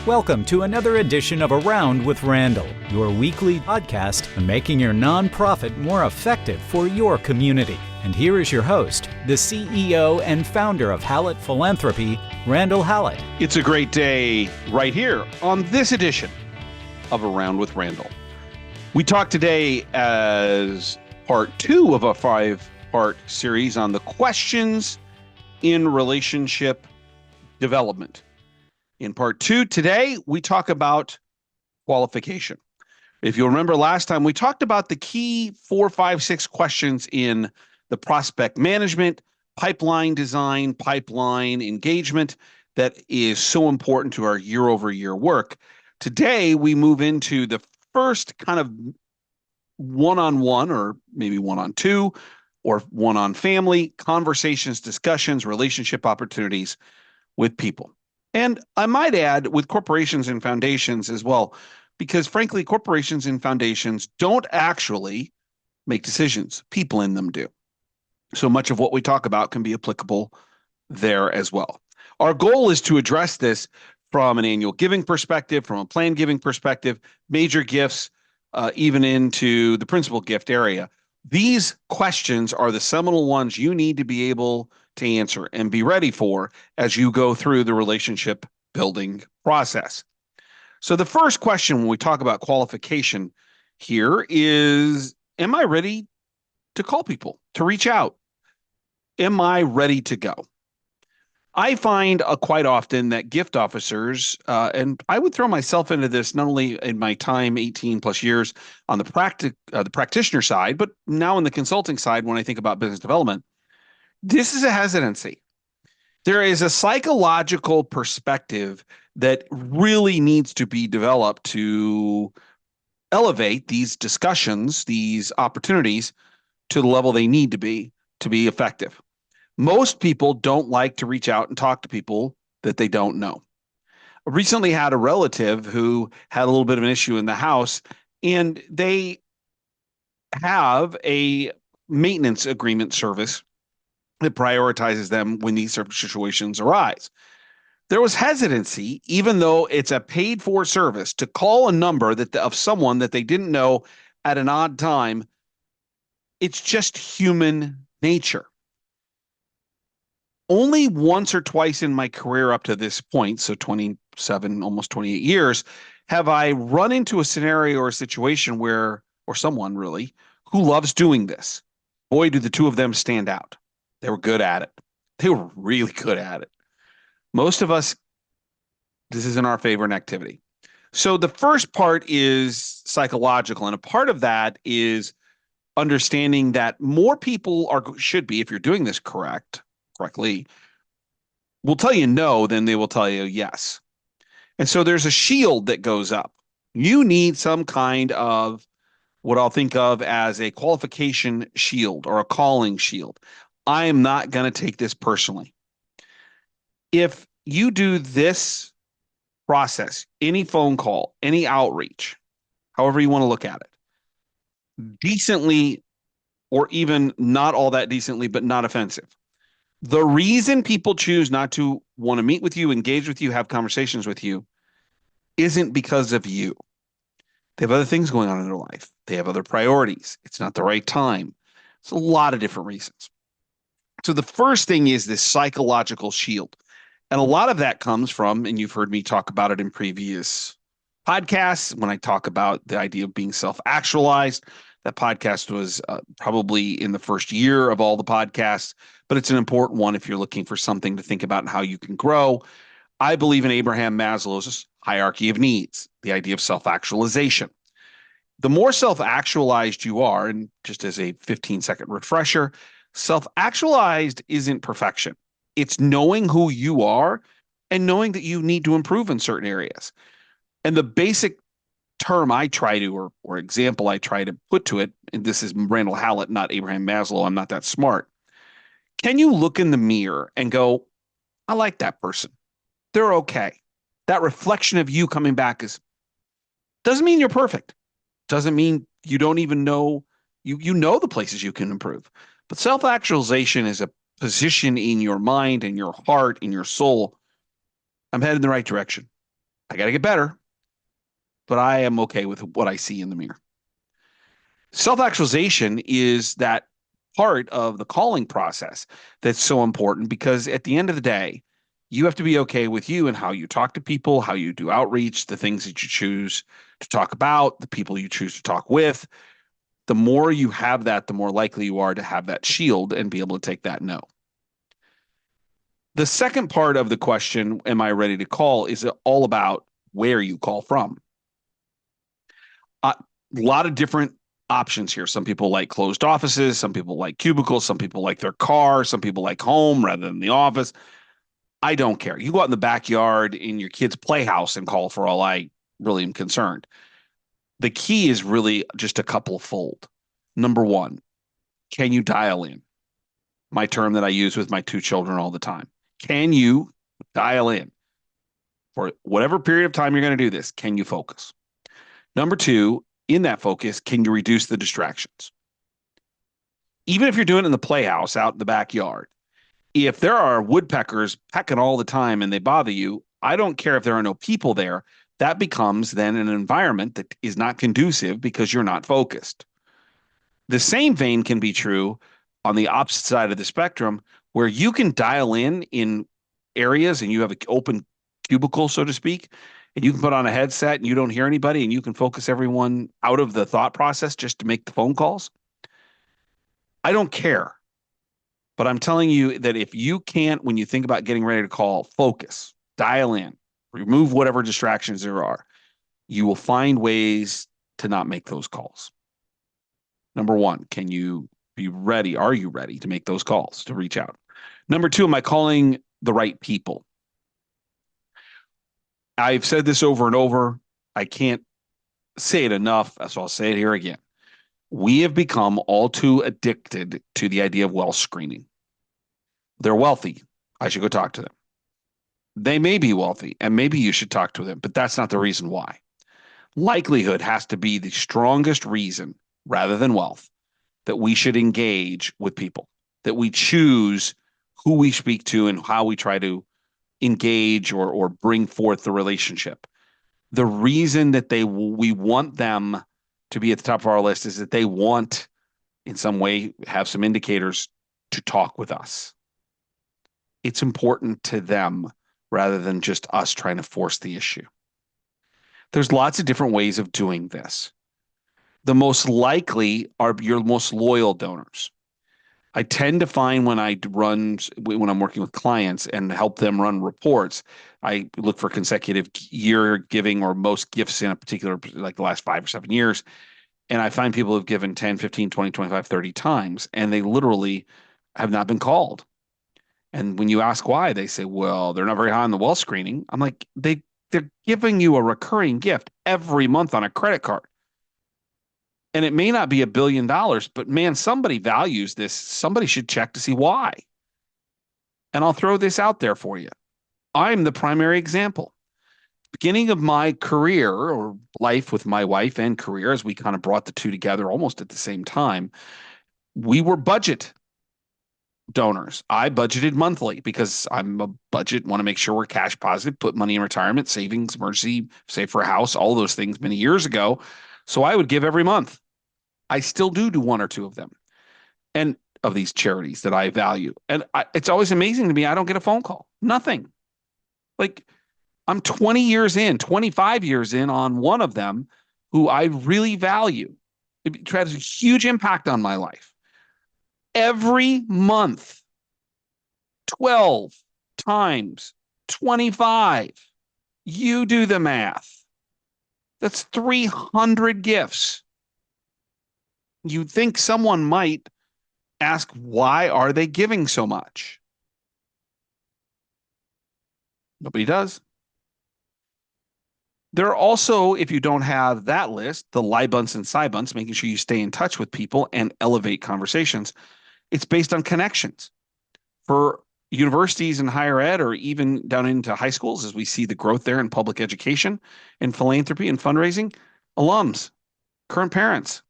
Welcome to another edition of Around with Randall, your weekly podcast on making your nonprofit more effective for your community. And here is your host, the CEO and founder of Hallett Philanthropy, Randall Hallett. It's a great day right here on this edition of Around with Randall. We talk today as part 2 of a 5-part series on the questions in relationship development. In part 2 today, we talk about qualification. If you'll remember last time, we talked about the key 4, 5, 6 questions in the prospect management, pipeline design, pipeline engagement that is so important to our year-over-year work. Today, we move into the first kind of one-on-one or maybe one-on-two or one-on-family conversations, discussions, relationship opportunities with people. And I might add with corporations and foundations as well, because frankly, corporations and foundations don't actually make decisions. People in them do. So much of what we talk about can be applicable there as well. Our goal is to address this from an annual giving perspective, from a planned giving perspective, major gifts, even into the principal gift area. These questions are the seminal ones you need to be able to answer and be ready for as you go through the relationship building process. So the first question when we talk about qualification here is, am I ready to call people, to reach out? Am I ready to go? I find quite often that gift officers, and I would throw myself into this not only in my time, 18 plus years on the practitioner side, but now in the consulting side when I think about business development, this is a hesitancy. There is a psychological perspective that really needs to be developed to elevate these discussions, these opportunities to the level they need to be effective. Most people don't like to reach out and talk to people that they don't know. I recently had a relative who had a little bit of an issue in the house, and they have a maintenance agreement service that prioritizes them when these situations arise. There was hesitancy, even though it's a paid for service, to call a number of someone that they didn't know at an odd time. It's just human nature. Only once or twice in my career up to this point, so 27, almost 28 years, have I run into a scenario or a situation where, or someone really, who loves doing this. Boy, do the two of them stand out. They were good at it. They were really good at it. Most of us, this isn't our favorite activity. So the first part is psychological, and a part of that is understanding that more people should be, if you're doing this correctly, will tell you no than they will tell you yes. And so there's a shield that goes up. You need some kind of what I'll think of as a qualification shield or a calling shield. I am not going to take this personally. If you do this process, any phone call, any outreach, however you want to look at it, decently or even not all that decently, but not offensive. The reason people choose not to want to meet with you, engage with you, have conversations with you isn't because of you. They have other things going on in their life. They have other priorities. It's not the right time. It's a lot of different reasons. So the first thing is this psychological shield. And a lot of that comes from, and you've heard me talk about it in previous podcasts, when I talk about the idea of being self-actualized. That podcast was probably in the first year of all the podcasts, but it's an important one if you're looking for something to think about and how you can grow. I believe in Abraham Maslow's hierarchy of needs, the idea of self-actualization. The more self-actualized you are, and just as a 15-second refresher, self-actualized isn't perfection. It's knowing who you are and knowing that you need to improve in certain areas. And the basic term I try to, or example I try to put to it, and this is Randall Hallett, not Abraham Maslow, I'm not that smart. Can you look in the mirror and go, I like that person. They're okay. That reflection of you coming back doesn't mean you're perfect. Doesn't mean you don't even know, you know the places you can improve. But self-actualization is a position in your mind, in your heart, in your soul. I'm headed in the right direction. I got to get better, but I am okay with what I see in the mirror. Self-actualization is that part of the calling process that's so important because at the end of the day, you have to be okay with you and how you talk to people, how you do outreach, the things that you choose to talk about, the people you choose to talk with. The more you have that, the more likely you are to have that shield and be able to take that no. The second part of the question, am I ready to call, is all about where you call from. A lot of different options here. Some people like closed offices, some people like cubicles, some people like their car, some people like home rather than the office. I don't care. You go out in the backyard in your kid's playhouse and call for all I really am concerned. The key is really just a couple fold. Number one, can you dial in? My term that I use with my two children all the time. Can you dial in? For whatever period of time you're going to do this, can you focus? Number two, in that focus, can you reduce the distractions? Even if you're doing it in the playhouse out in the backyard, if there are woodpeckers pecking all the time and they bother you, I don't care if there are no people there. That becomes then an environment that is not conducive because you're not focused. The same vein can be true on the opposite side of the spectrum where you can dial in areas and you have an open cubicle, so to speak, and you can put on a headset and you don't hear anybody and you can focus everyone out of the thought process just to make the phone calls. I don't care. But I'm telling you that if you can't, when you think about getting ready to call, focus, dial in, remove whatever distractions there are, you will find ways to not make those calls. Number one, can you be ready? Are you ready to make those calls, to reach out? Number two, am I calling the right people? I've said this over and over. I can't say it enough, so I'll say it here again. We have become all too addicted to the idea of wealth screening. They're wealthy. I should go talk to them. They may be wealthy, and maybe you should talk to them, but that's not the reason why. Likelihood has to be the strongest reason, rather than wealth, that we should engage with people, that we choose who we speak to and how we try to engage or bring forth the relationship. The reason that we want them to be at the top of our list is that they want, in some way, have some indicators to talk with us. It's important to them rather than just us trying to force the issue. There's lots of different ways of doing this. The most likely are your most loyal donors. I tend to find when I'm working with clients and help them run reports, I look for consecutive year giving or most gifts in a particular, like the last 5 or 7 years. And I find people who've given 10, 15, 20, 25, 30 times, and they literally have not been called. And when you ask why, they say, well, they're not very high on the wealth screening. I'm like, they're giving you a recurring gift every month on a credit card. And it may not be $1 billion, but man, somebody values this. Somebody should check to see why. And I'll throw this out there for you. I'm the primary example. Beginning of my career or life with my wife and career, as we kind of brought the two together almost at the same time, we were budget donors. I budgeted monthly because I'm a budget, want to make sure we're cash positive, put money in retirement, savings, emergency, save for a house, all those things many years ago. So I would give every month. I still do one or two of them and of these charities that I value. And it's always amazing to me. I don't get a phone call, nothing. Like I'm 20 years in, 25 years in on one of them who I really value. It has a huge impact on my life. Every month, 12 times 25. You do the math. That's 300 gifts. You'd think someone might ask, why are they giving so much? Nobody does. There are also, if you don't have that list, the Libunts and Sibunts, making sure you stay in touch with people and elevate conversations. It's based on connections. For universities and higher ed, or even down into high schools, as we see the growth there in public education and philanthropy and fundraising, alums, current parents.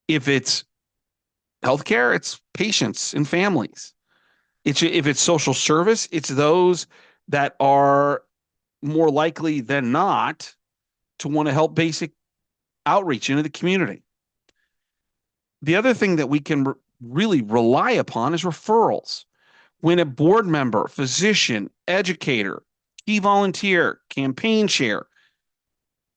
If it's healthcare, it's patients and families. If it's social service, it's those that are more likely than not to want to help basic outreach into the community. The other thing that we can really rely upon is referrals. When a board member, physician, educator, key volunteer, campaign chair,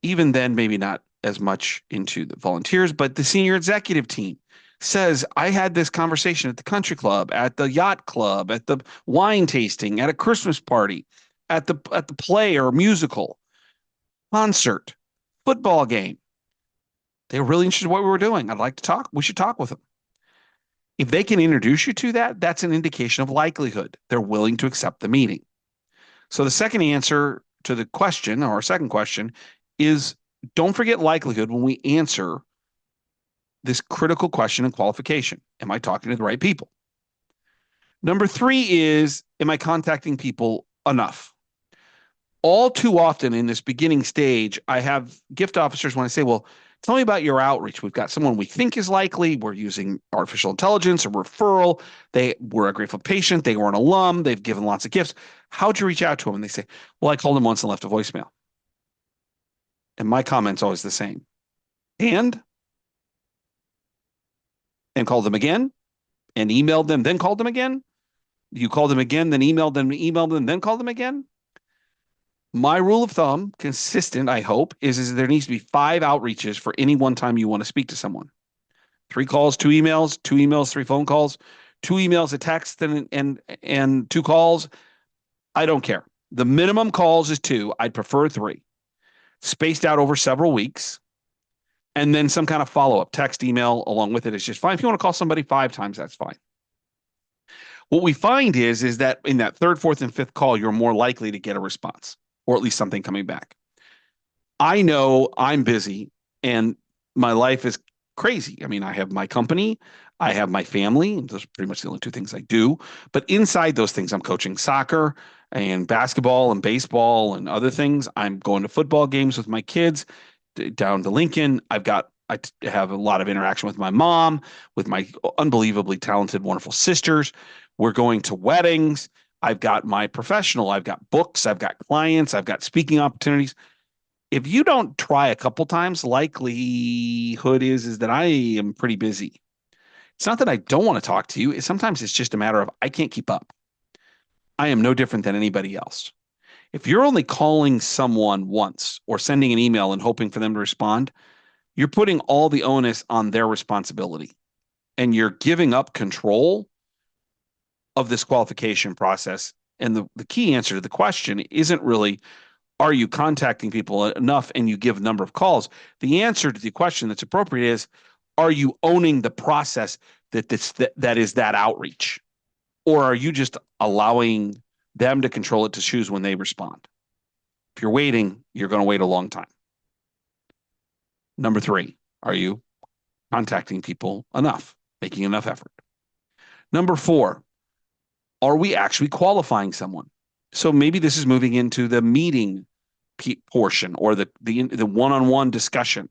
even then, maybe not as much into the volunteers, but the senior executive team says, I had this conversation at the country club, at the yacht club, at the wine tasting, at a Christmas party, at the play or musical, concert, football game. They were really interested in what we were doing. I'd like to talk. We should talk with them. If they can introduce you to that, that's an indication of likelihood. They're willing to accept the meeting. So the second answer to the question, or our second question, is don't forget likelihood when we answer this critical question in qualification. Am I talking to the right people? Number 3 is, am I contacting people enough? All too often in this beginning stage, I have gift officers when I say, well, tell me about your outreach. We've got someone we think is likely. We're using artificial intelligence or referral. They were a grateful patient. They were an alum. They've given lots of gifts. How'd you reach out to them? And they say, well, I called them once and left a voicemail. And my comment's always the same. And called them again and emailed them, then called them again. You called them again, then emailed them, then called them again. My rule of thumb, consistent, I hope, is there needs to be 5 outreaches for any one time you want to speak to someone. 3 calls, 2 emails, 2 emails, 3 phone calls, 2 emails, a text, and 2 calls. I don't care. The minimum calls is 2. I'd prefer 3. Spaced out over several weeks. And then some kind of follow-up, text, email along with it is just fine. If you want to call somebody 5 times, that's fine. What we find is that in that 3rd, 4th, and 5th call, you're more likely to get a response, or at least something coming back. I know I'm busy and my life is crazy. I mean, I have my company, I have my family. Those are pretty much the only 2 things I do. But inside those things, I'm coaching soccer and basketball and baseball and other things. I'm going to football games with my kids down to Lincoln. I have a lot of interaction with my mom, with my unbelievably talented, wonderful sisters. We're going to weddings. I've got my professional, I've got books, I've got clients, I've got speaking opportunities. If you don't try a couple times, likelihood is that I am pretty busy. It's not that I don't want to talk to you. Sometimes it's just a matter of I can't keep up. I am no different than anybody else. If you're only calling someone once or sending an email and hoping for them to respond, you're putting all the onus on their responsibility, and you're giving up control of this qualification process. And the key answer to the question isn't really, are you contacting people enough and you give a number of calls? The answer to the question that's appropriate is, are you owning the process that is that outreach? Or are you just allowing them to control it to choose when they respond? If you're waiting, you're going to wait a long time. Number 3, are you contacting people enough, making enough effort? Number 4, are we actually qualifying someone? So maybe this is moving into the meeting portion or the one-on-one discussion.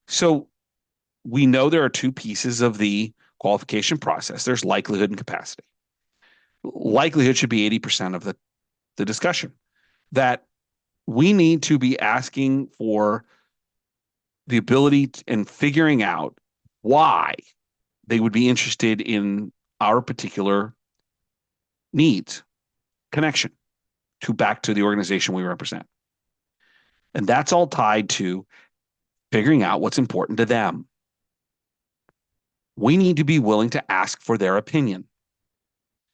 So we know there are 2 pieces of the qualification process. There's likelihood and capacity. Likelihood should be 80% of the discussion. That we need to be asking for the ability and figuring out why they would be interested in our particular needs, connection back to the organization we represent. And that's all tied to figuring out what's important to them. We need to be willing to ask for their opinion.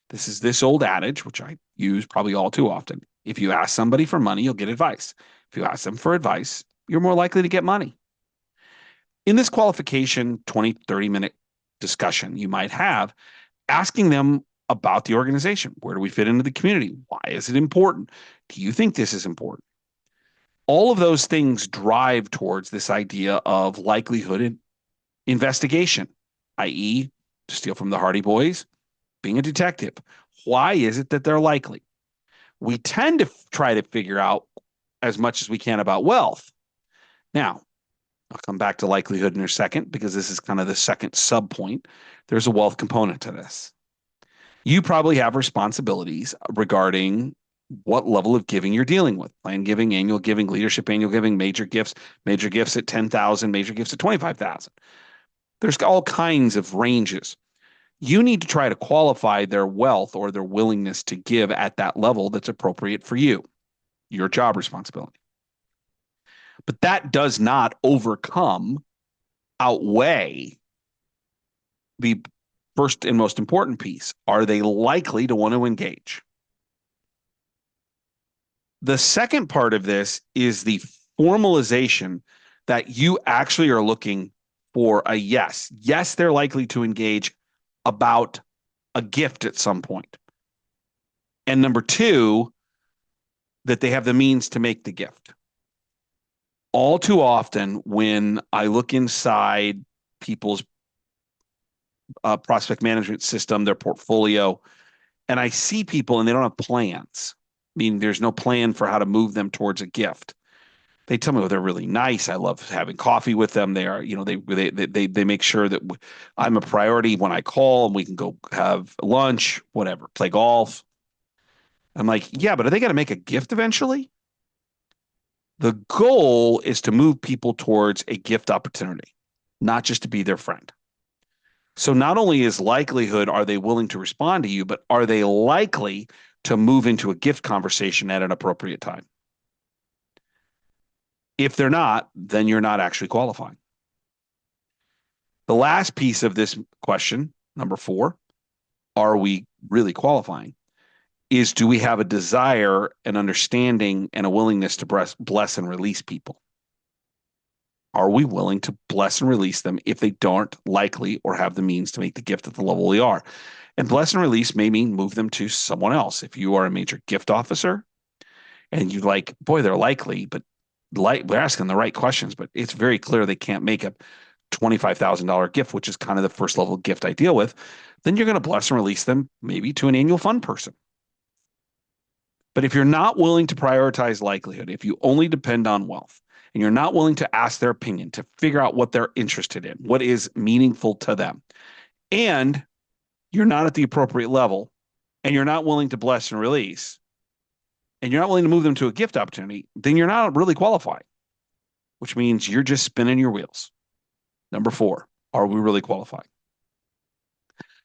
This is this old adage, which I use probably all too often. If you ask somebody for money, you'll get advice. If you ask them for advice, you're more likely to get money. In this qualification 20, 30-minute discussion you might have, asking them about the organization. Where do we fit into the community? Why is it important? Do you think this is important? All of those things drive towards this idea of likelihood and investigation, i.e., to steal from the Hardy Boys, being a detective. Why is it that they're likely? We tend to try to figure out as much as we can about wealth. Now, I'll come back to likelihood in a second because this is kind of the second sub point. There's a wealth component to this. You probably have responsibilities regarding what level of giving you're dealing with. Planned giving, annual giving, leadership annual giving, major gifts at 10,000, major gifts at 25,000. There's all kinds of ranges. You need to try to qualify their wealth or their willingness to give at that level that's appropriate for you, your job responsibility. But that does not outweigh the first and most important piece. Are they likely to want to engage? The second part of this is the formalization that you actually are looking for a yes. Yes, they're likely to engage about a gift at some point. And number two, that they have the means to make the gift. All too often, when I look inside people's prospect management system, their portfolio, and I see people and they don't have plans, meaning there's no plan for how to move them towards a gift. They tell me, oh, they're really nice. I love having coffee with them. They are, they make sure that I'm a priority when I call and we can go have lunch, whatever, play golf. I'm like, yeah, but are they going to make a gift eventually? The goal is to move people towards a gift opportunity, not just to be their friend. So not only is likelihood, are they willing to respond to you, but are they likely to move into a gift conversation at an appropriate time? If they're not, then you're not actually qualifying. The last piece of this question, number 4, are we really qualifying? Is do we have a desire, an understanding, and a willingness to bless and release people? Are we willing to bless and release them if they don't likely or have the means to make the gift at the level they are? And bless and release may mean move them to someone else. If you are a major gift officer and you like, boy, they're likely, but we're asking the right questions, but it's very clear they can't make a $25,000 gift, which is kind of the first level gift I deal with, then you're going to bless and release them maybe to an annual fund person. But if you're not willing to prioritize likelihood, if you only depend on wealth, and you're not willing to ask their opinion, to figure out what they're interested in, what is meaningful to them, and you're not at the appropriate level, and you're not willing to bless and release, and you're not willing to move them to a gift opportunity, then you're not really qualified, which means you're just spinning your wheels. Number 4, are we really qualified?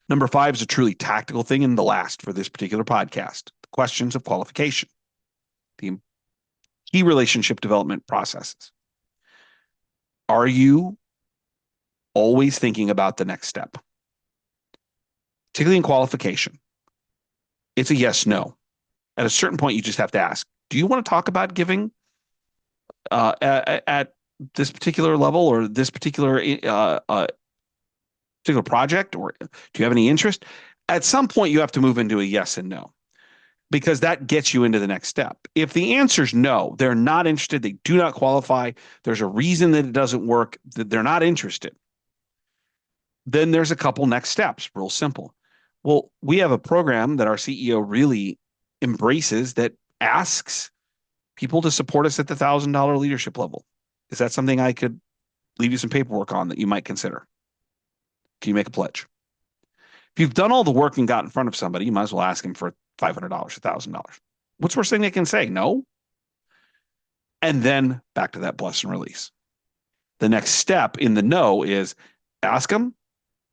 Number 5 is a truly tactical thing, and the last for this particular podcast, the questions of qualification, the key relationship development processes. Are you always thinking about the next step? Particularly in qualification, it's a yes, no. At a certain point, you just have to ask, do you want to talk about giving at this particular level or this particular project, or do you have any interest? At some point, you have to move into a yes and no, because that gets you into the next step. If the answer is no, they're not interested, they do not qualify, there's a reason that it doesn't work, that they're not interested, then there's a couple next steps, real simple. Well, we have a program that our CEO really embraces that asks people to support us at the $1,000 leadership level. Is that something I could leave you some paperwork on that you might consider? Can you make a pledge? If you've done all the work and got in front of somebody, you might as well ask him for $500, $1,000. What's the worst thing they can say? No. And then back to that bless and release. The next step in the no is ask them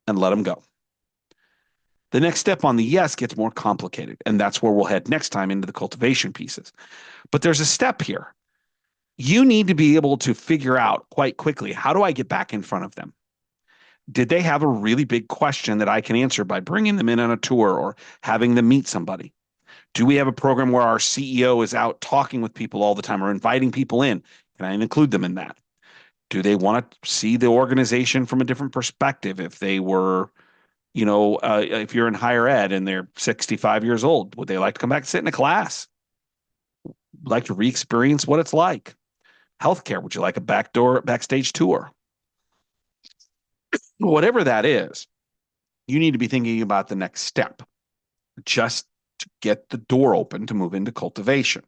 and let them go. The next step on the yes gets more complicated, and that's where we'll head next time into the cultivation pieces. But there's a step here. You need to be able to figure out quite quickly, how do I get back in front of them? Did they have a really big question that I can answer by bringing them in on a tour or having them meet somebody? Do we have a program where our CEO is out talking with people all the time or inviting people in? Can I include them in that? Do they want to see the organization from a different perspective? If they were, if you're in higher ed and they're 65 years old, would they like to come back and sit in a class? Like to re-experience what it's like? Healthcare, would you like a backstage tour? Whatever that is, you need to be thinking about the next step just to get the door open to move into cultivation.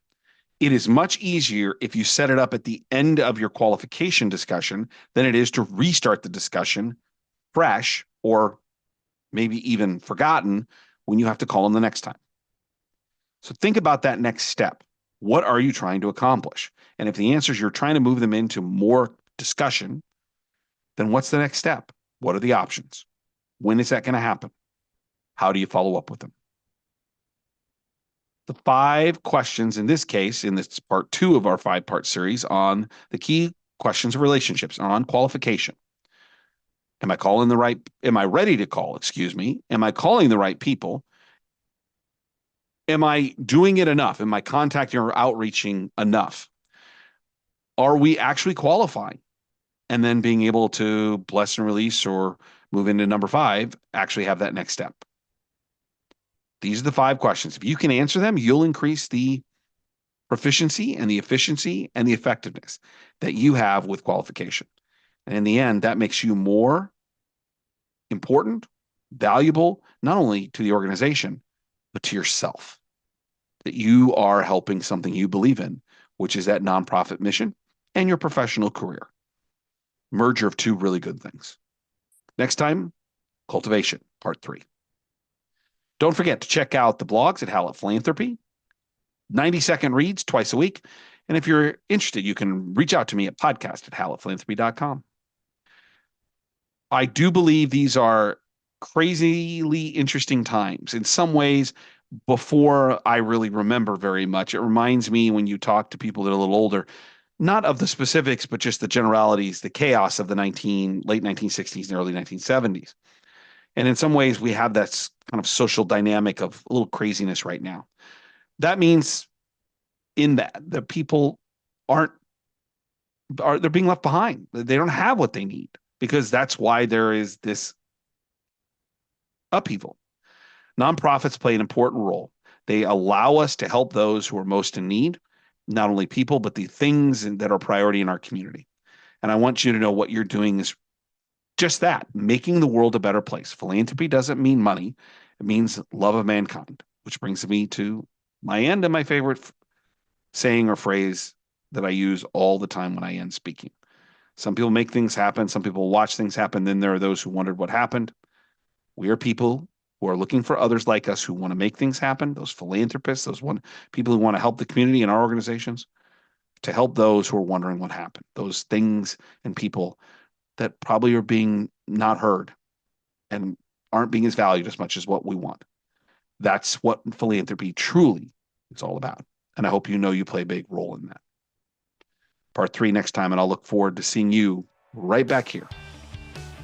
It is much easier if you set it up at the end of your qualification discussion than it is to restart the discussion fresh or maybe even forgotten when you have to call them the next time. So think about that next step. What are you trying to accomplish? And if the answer is you're trying to move them into more discussion, then what's the next step? What are the options? When is that going to happen? How do you follow up with them? The 5 questions in this case, in this part 2 of our 5-part series on the key questions of relationships on qualification. Am I ready to call? Am I calling the right people? Am I doing it enough? Am I contacting or outreaching enough? Are we actually qualifying? And then being able to bless and release or move into number 5, actually have that next step. These are the 5 questions. If you can answer them, you'll increase the proficiency and the efficiency and the effectiveness that you have with qualification. And in the end, that makes you more important, valuable, not only to the organization, but to yourself. That you are helping something you believe in, which is that nonprofit mission and your professional career. Merger of 2 really good things. Next time, cultivation, part 3. Don't forget to check out the blogs at Hallett Philanthropy, 90-second reads twice a week. And if you're interested, you can reach out to me at podcast@hallettphilanthropy.com. I do believe these are crazily interesting times. In some ways, before I really remember very much, it reminds me when you talk to people that are a little older, not of the specifics, but just the generalities, the chaos of the late 1960s and early 1970s. And in some ways, we have that kind of social dynamic of a little craziness right now. That means in that the people they're being left behind. They don't have what they need, because that's why there is this upheaval. Nonprofits play an important role. They allow us to help those who are most in need, not only people, but the things that are priority in our community. And I want you to know what you're doing is just that, making the world a better place. Philanthropy doesn't mean money. It means love of mankind, which brings me to my end and my favorite saying or phrase that I use all the time when I end speaking. Some people make things happen. Some people watch things happen. Then there are those who wondered what happened. We are people who are looking for others like us who want to make things happen, those philanthropists, people who want to help the community and our organizations, to help those who are wondering what happened, those things and people that probably are being not heard and aren't being as valued as much as what we want. That's what philanthropy truly is all about. And I hope you know you play a big role in that. Part 3 next time, and I'll look forward to seeing you right back here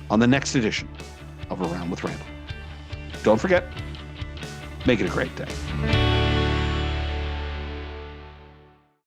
on the next edition of Around with Randall. Don't forget, make it a great day.